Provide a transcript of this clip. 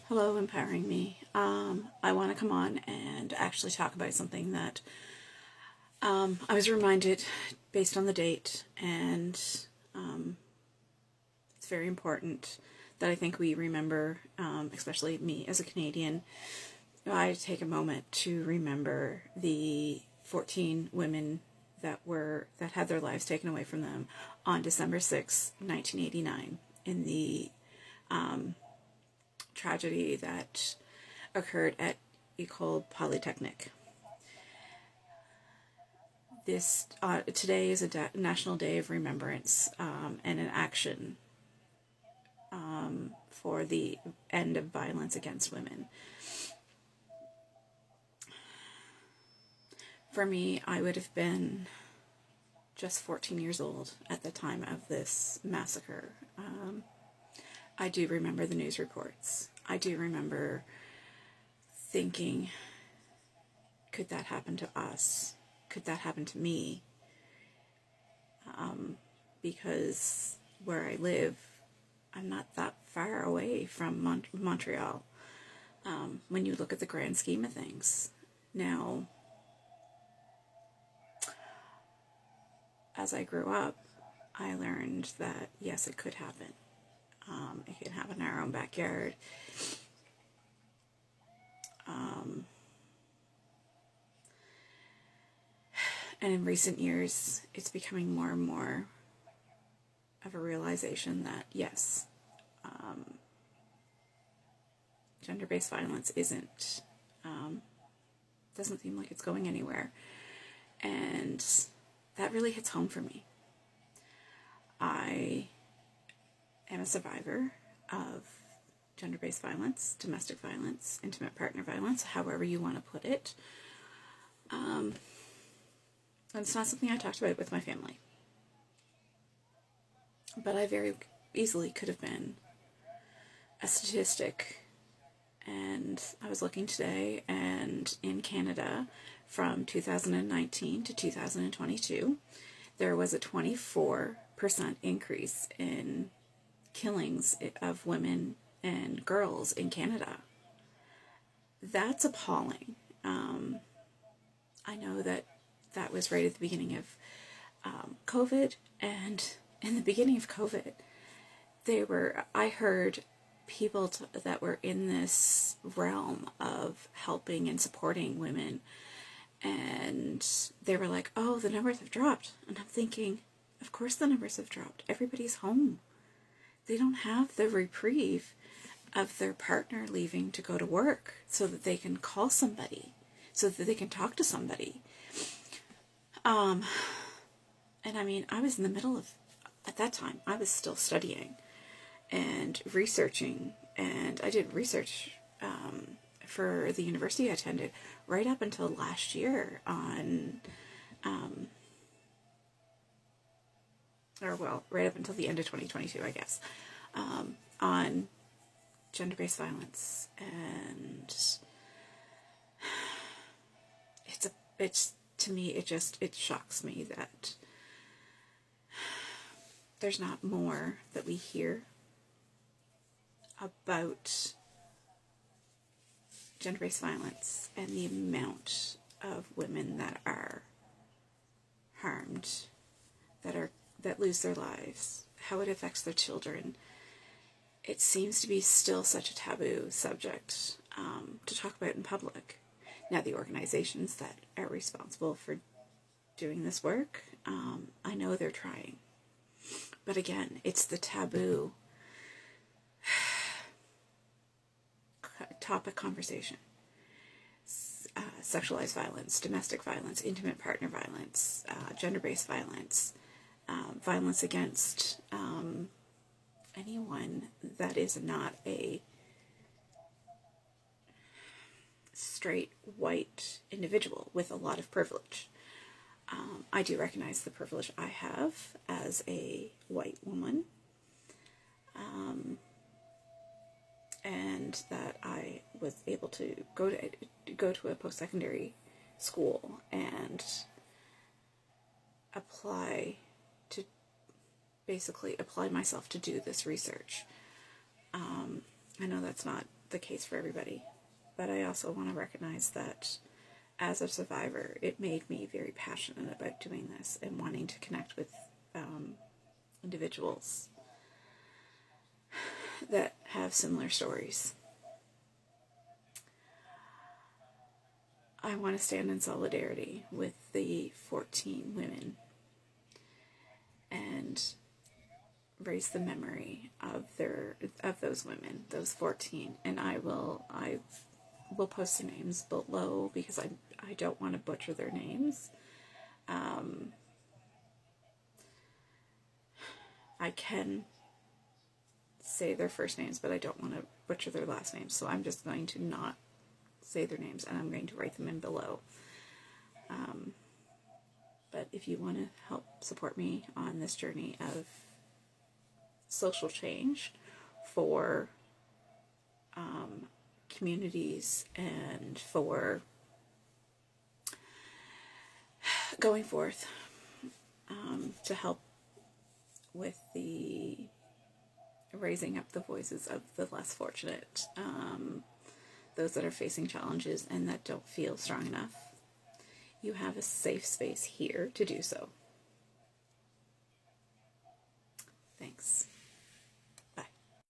Hello, Empowering Me. I want to come on and actually talk about something that I was reminded based on the date, and it's very important that I think we remember, especially me as a Canadian. I take a moment to remember the 14 women that had their lives taken away from them on December 6th, 1989, in the tragedy that occurred at École Polytechnique. This today is a National Day of Remembrance and an action for the end of violence against women. For me, I would have been just 14 years old at the time of this massacre. I do remember the news reports. I do remember thinking, could that happen to us? Could that happen to me? Because where I live, I'm not that far away from Montreal. When you look at the grand scheme of things. Now, as I grew up, I learned that yes, it could happen. It can happen in our own backyard. And in recent years, it's becoming more and more of a realization that yes, gender-based violence doesn't seem like it's going anywhere. And that really hits home for me. I am a survivor of gender-based violence, domestic violence, intimate partner violence, however you want to put it. And it's not something I talked about with my family. But I very easily could have been a statistic. And I was looking today, and in Canada, from 2019 to 2022, there was a 24% increase in killings of women and girls in Canada. That's appalling. I know that was right at the beginning of COVID, and in the beginning of COVID, I heard people that were in this realm of helping and supporting women, and they were like, oh, the numbers have dropped. And I'm thinking, of course the numbers have dropped. Everybody's home. They don't have the reprieve of their partner leaving to go to work so that they can call somebody, so that they can talk to somebody. And I mean, I was in the middle of, at that time, I was still studying and researching, and I did research for the university I attended right up until last year on, right up until the end of 2022, I guess, on gender-based violence. And to me, it shocks me that there's not more that we hear about gender-based violence and the amount of women that are harmed, that lose their lives, how it affects their children. It seems to be still such a taboo subject to talk about in public. Now, the organizations that are responsible for doing this work, I know they're trying. But again, it's the taboo topic conversation. Sexualized violence, domestic violence, intimate partner violence, gender-based violence, violence against anyone that is not a straight white individual with a lot of privilege. I do recognize the privilege I have as a white woman, and that I was able to go to a post-secondary school and basically apply myself to do this research. I know that's the case for everybody. But I also want to recognize that as a survivor, it made me very passionate about doing this and wanting to connect with individuals that have similar stories. I want to stand in solidarity with the 14 women and raise the memory of those women, those 14, and I will post their names below because I don't want to butcher their names. I can say their first names, but I don't want to butcher their last names, so I'm just going to not say their names, and I'm going to write them in below. But if you want to help support me on this journey of social change for communities and for going forth to help with the raising up the voices of the less fortunate, those that are facing challenges and that don't feel strong enough, you have a safe space here to do so. Thanks.